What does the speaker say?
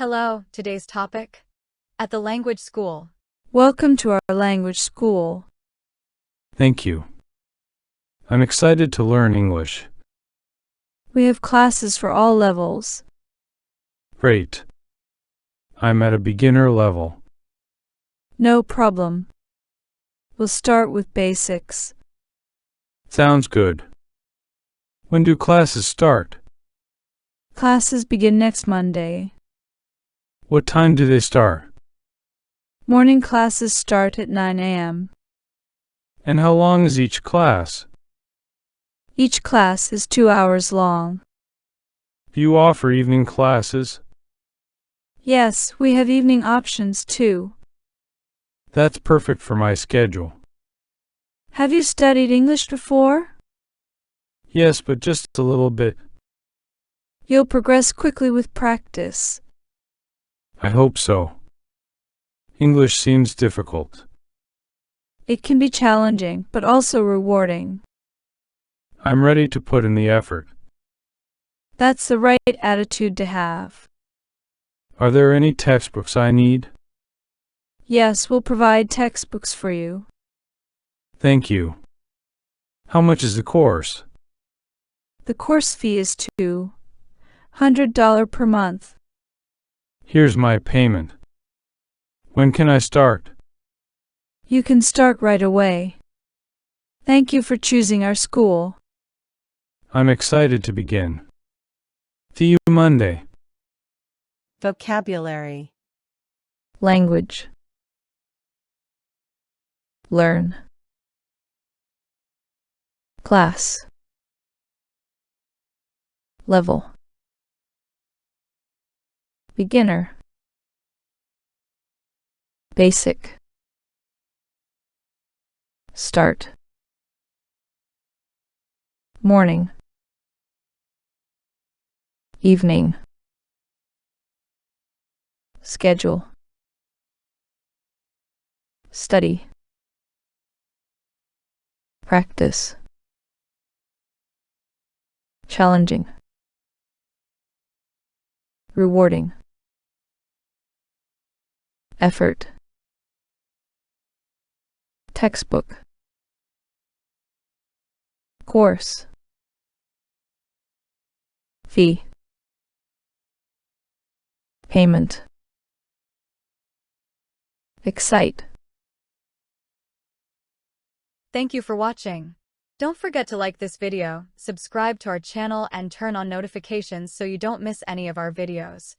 Hello, today's topic? At the language school. Welcome to our language school. Thank you. I'm excited to learn English. We have classes for all levels. Great. I'm at a beginner level. No problem. We'll start with basics. Sounds good. When do classes start? Classes begin next Monday. What time do they start? Morning classes start at 9 a.m. And how long is each class? Each class is 2 hours long. Do you offer evening classes? Yes, we have evening options too. That's perfect for my schedule. Have you studied English before? Yes, but just a little bit. You'll progress quickly with practice. I hope so. English seems difficult. It can be challenging, but also rewarding. I'm ready to put in the effort. That's the right attitude to have. Are there any textbooks I need? Yes, we'll provide textbooks for you. Thank you. How much is the course? The course fee is $200 per month. Here's my payment. When can I start? You can start right away. Thank you for choosing our school. I'm excited to begin. See you Monday. Vocabulary. Language. Learn. Class. Level. Beginner. Basic. Start. Morning. Evening. Schedule. Study. Practice. Challenging. Rewarding. Effort. Textbook. Course. Fee. Payment. Excite. Thank you for watching. Don't forget to like this video, subscribe to our channel and turn on notifications so you don't miss any of our videos.